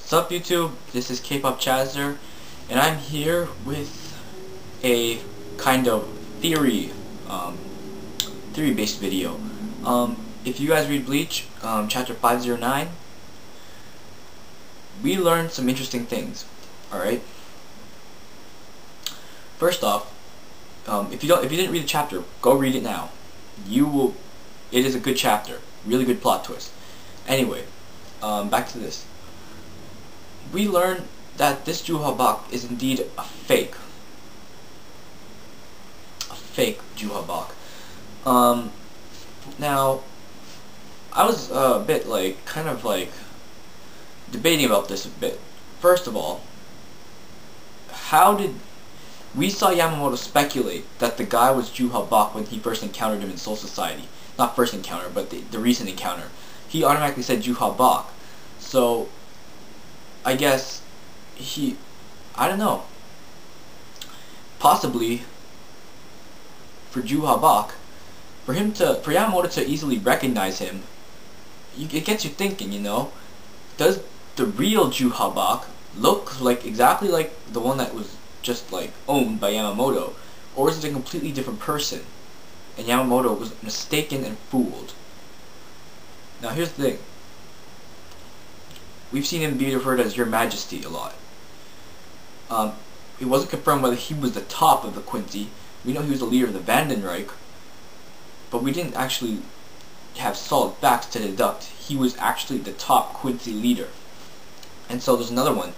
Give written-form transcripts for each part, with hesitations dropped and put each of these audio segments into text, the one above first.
What's up, YouTube? This is K-Pop Chazzer, and I'm here with a kind of theory-based video. If you guys read Bleach, chapter 509, we learned some interesting things. All right. First off, if you didn't read the chapter, go read it now. You will. It is a good chapter, really good plot twist. Anyway, back to this. We learned that this Juha Bach is indeed a fake Juha Bach. Now, I was a bit kind of debating about this a bit. First of all, how did we saw Yamamoto speculate that the guy was Juha Bach when he first encountered him in Soul Society? Not first encounter, but the recent encounter. He automatically said Juha Bach. So I guess I don't know. Possibly for Juha Bach, for Yamamoto to easily recognize him, it gets you thinking, you know, does the real Juha Bach look exactly like the one that was just owned by Yamamoto, or is it a completely different person and Yamamoto was mistaken and fooled? Now here's the thing. We've seen him be referred as Your Majesty a lot. It wasn't confirmed whether he was the top of the Quincy. We know he was the leader of the Vandenreich, but we didn't actually have solid facts to deduct he was actually the top Quincy leader. And so there's another one,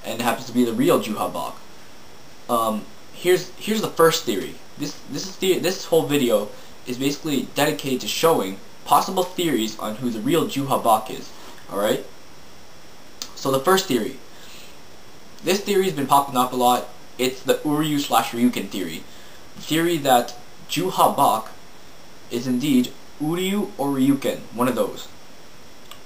and it happens to be the real Juha Bach. Here's the first theory. This whole video is basically dedicated to showing possible theories on who the real Juha Bach is. Alright? So the first theory. This theory has been popping up a lot. It's the Uryu / Ryuken theory. The theory that Juha Bach is indeed Uryu or Ryuken, one of those.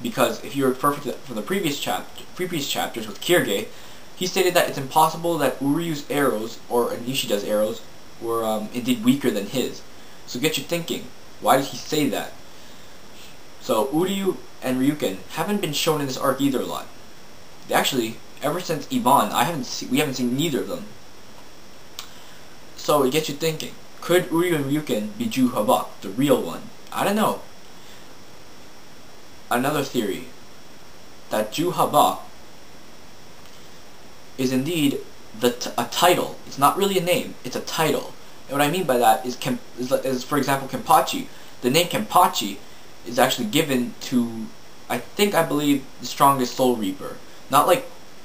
Because if you refer for the previous chapters with Kirge, he stated that it's impossible that Uryu's arrows or Ishida's arrows were indeed weaker than his. So get you thinking, why did he say that? So Uryu and Ryuken haven't been shown in this arc either a lot. Actually, ever since Ivan, we haven't seen neither of them. So it gets you thinking, could Uryu and Ryuken be Juha Bach, the real one? I don't know. Another theory, that Juha Bach is indeed a title. It's not really a name, it's a title. And what I mean by that is for example, Kenpachi. The name Kenpachi is actually given to, I believe, the strongest Soul Reaper. Not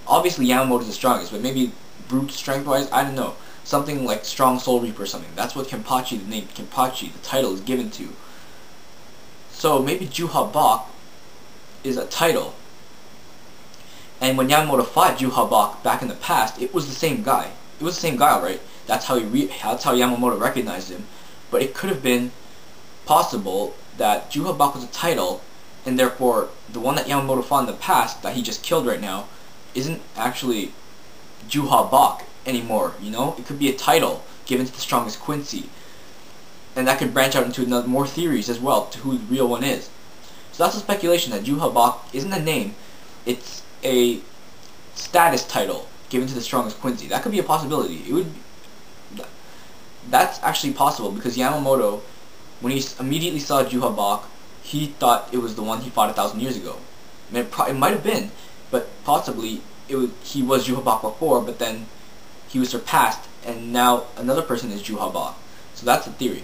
obviously Yamamoto is the strongest, but maybe brute strength-wise, I don't know. Something like strong Soul Reaper or something. That's what Kenpachi, the name Kenpachi, the title, is given to. So maybe Juha Bach is a title. And when Yamamoto fought Juha Bach back in the past, it was the same guy. It was the same guy, alright? That's how Yamamoto recognized him. But it could have been possible that Juha Bach was a title, and therefore the one that Yamamoto fought in the past that he just killed right now isn't actually Juha Bach anymore, you know? It could be a title given to the strongest Quincy. And that could branch out into more theories as well to who the real one is. So that's a speculation that Juha Bach isn't a name, it's a status title given to the strongest Quincy. That could be a possibility. That's actually possible because Yamamoto, when he immediately saw Juha Bach, he thought it was the one he fought 1,000 years ago. I mean, it might have been, but possibly he was Juha Bach before, but then he was surpassed, and now another person is Juha Bach. So that's a theory.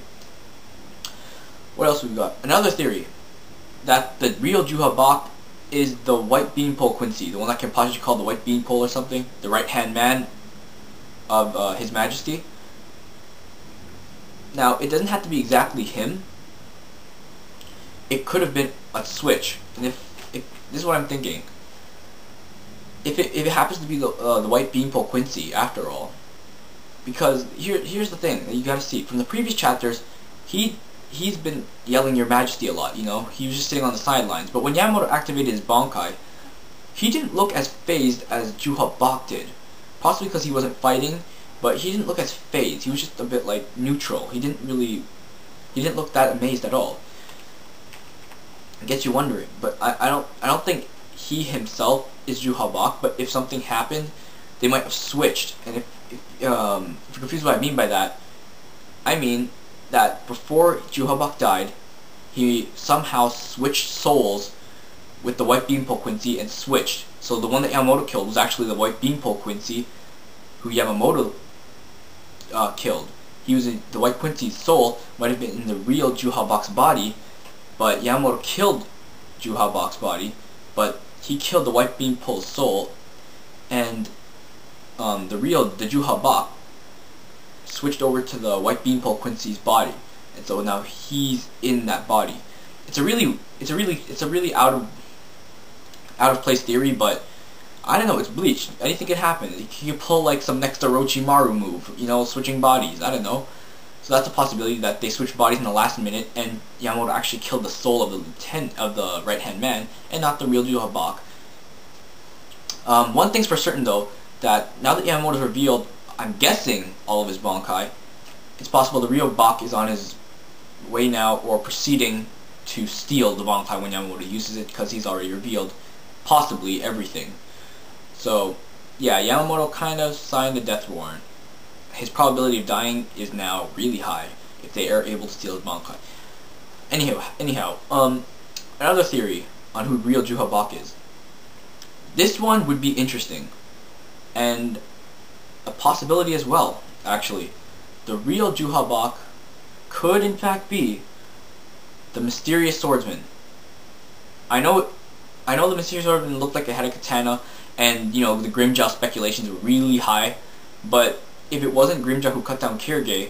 What else we got? Another theory, that the real Juha Bach is the white beanpole Quincy, the one that Kenpachi called the white beanpole or something, the right-hand man of His Majesty. Now, it doesn't have to be exactly him. It could have been a switch. And if this is what I'm thinking. If it happens to be the white beanpole Quincy, after all, because here's the thing that you gotta see from the previous chapters, he's been yelling Your Majesty a lot. You know, he was just sitting on the sidelines. But when Yamamoto activated his Bankai, he didn't look as phased as Juha Bach did. Possibly because he wasn't fighting, but he didn't look as phased. He was just a bit neutral. He didn't look that amazed at all. It gets you wondering, but I don't think he himself is Juha Bach, but if something happened, they might have switched. And if you're confused what I mean by that, I mean that before Juha Bach died, he somehow switched souls with the white beanpole Quincy and switched. So the one that Yamamoto killed was actually the white beanpole Quincy, who Yamamoto killed. He was the white Quincy's soul might have been in the real Juha Bach's body, but Yamamoto killed Juha Bach's body, but he killed the white beanpole's soul, and the Juha Bach switched over to the white beanpole Quincy's body, and so now he's in that body. It's a really out of place theory, but I don't know. It's Bleach. Anything could happen. He could pull like some next Orochimaru move, you know, switching bodies. I don't know. So that's a possibility that they switched bodies in the last minute, and Yamamoto actually killed the soul of the lieutenant of the right-hand man, and not the real Juha Bach. One thing's for certain though, that now that Yamamoto's revealed, I'm guessing, all of his Bankai, it's possible the real Bach is on his way now, or proceeding to steal the Bankai when Yamamoto uses it, because he's already revealed possibly everything. So, yeah, Yamamoto kind of signed the death warrant. His probability of dying is now really high if they are able to steal his Bankai. Anyhow, another theory on who real Juha Bach is. This one would be interesting, and a possibility as well, actually. The real Juha Bach could in fact be the mysterious swordsman. I know the mysterious swordsman looked like it had a katana, and you know the Grimjaw speculations were really high, but if it wasn't Grimjaw who cut down Kirige,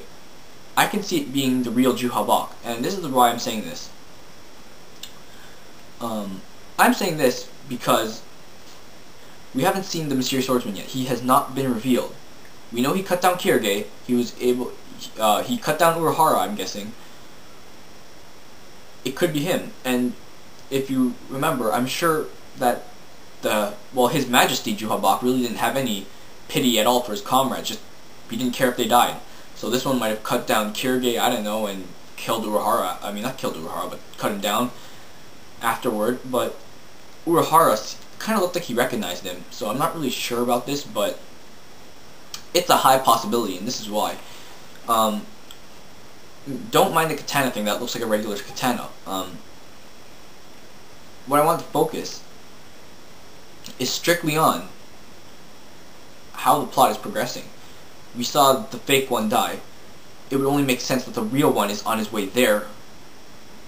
I can see it being the real Juha Bach, and this is why I'm saying this. I'm saying this because we haven't seen the mysterious swordsman yet. He has not been revealed. We know he cut down Kirige. He cut down Urahara, I'm guessing. It could be him, and if you remember, I'm sure that His Majesty Juha Bach really didn't have any pity at all for his comrades. Just he didn't care if they died. So this one might have cut down Kirige, I don't know, and killed Urahara. I mean, not killed Urahara, but cut him down afterward. But Urahara kind of looked like he recognized him, so I'm not really sure about this, but it's a high possibility, and this is why. Don't mind the katana thing. That looks like a regular katana. What I want to focus is strictly on how the plot is progressing. We saw the fake one die. It would only make sense that the real one is on his way there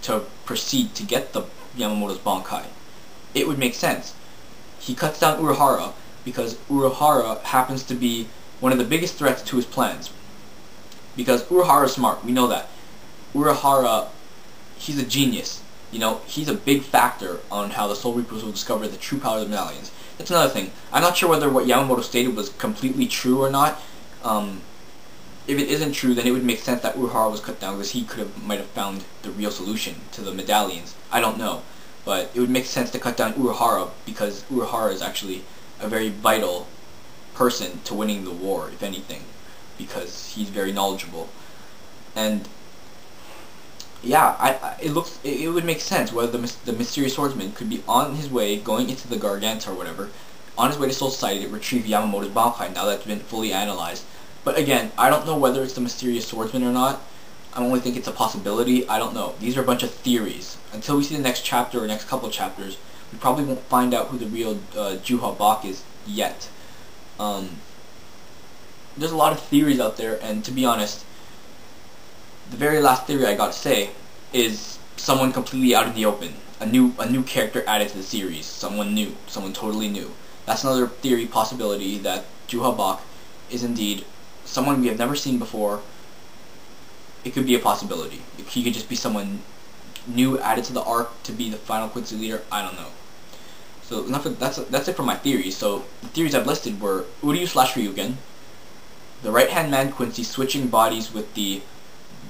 to proceed to get the Yamamoto's Bankai. It would make sense. He cuts down Urahara because Urahara happens to be one of the biggest threats to his plans. Because Urahara is smart, we know that. Urahara, he's a genius. You know, he's a big factor on how the Soul Reapers will discover the true power of the medallions. That's another thing. I'm not sure whether what Yamamoto stated was completely true or not. If it isn't true, then it would make sense that Urahara was cut down because he might have found the real solution to the medallions. I don't know. But it would make sense to cut down Urahara because Urahara is actually a very vital person to winning the war, if anything, because he's very knowledgeable. And yeah, it would make sense whether the mysterious swordsman could be on his way going into the Garganta or whatever, on his way to Soul Society to retrieve Yamamoto's Bankai now that's been fully analyzed. But again, I don't know whether it's the mysterious swordsman or not. I only think it's a possibility. I don't know. These are a bunch of theories. Until we see the next chapter or next couple chapters, we probably won't find out who the real Juha Bach is yet. There's a lot of theories out there, and to be honest, the very last theory I gotta say is someone completely out in the open. A new character added to the series. Someone new. Someone totally new. That's another theory possibility, that Juha Bach is indeed someone we have never seen before. It could be a possibility. He could just be someone new added to the arc to be the final Quincy leader. I don't know. So that's it for my theories. So the theories I've listed were Uryu / Ryuken, the right-hand man Quincy switching bodies with the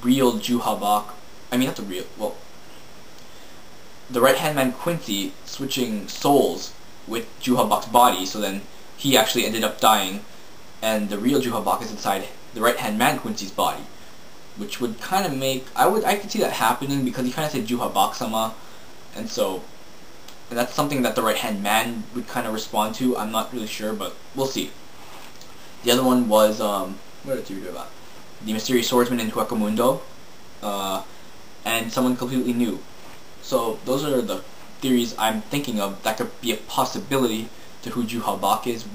real Juha Bach. I mean, not the real. Well, the right-hand man Quincy switching souls with Juha Bach's body. So then he actually ended up dying, and the real Juha Bach is inside the right-hand man Quincy's body, which would kind of make I could see that happening because he kind of said Juha Bach sama, and so And that's something that the right-hand man would kind of respond to. I'm not really sure, but we'll see. The other one was, what did you do about? The mysterious swordsman in Hueco Mundo, and someone completely new. So those are the theories I'm thinking of that could be a possibility to who Juha Bach is.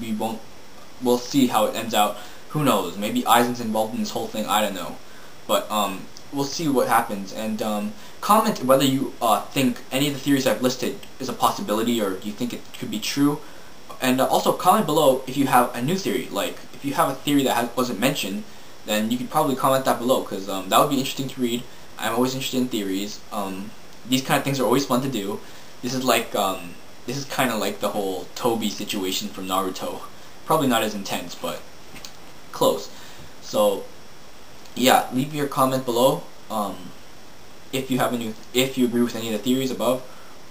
We'll see how it ends out. Who knows? Maybe Aizen's involved in this whole thing. I don't know. But we'll see what happens. And comment whether you think any of the theories I've listed is a possibility, or do you think it could be true. And also comment below if you have a new theory. Like, if you have a theory that wasn't mentioned, then you could probably comment that below, because that would be interesting to read. I'm always interested in theories. These kind of things are always fun to do. This is like this is kind of like the whole Toby situation from Naruto. Probably not as intense, but close. So yeah, leave your comment below if you agree with any of the theories above,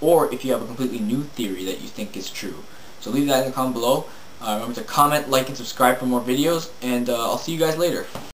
or if you have a completely new theory that you think is true. So leave that in the comment below. Remember to comment, like, and subscribe for more videos, and I'll see you guys later.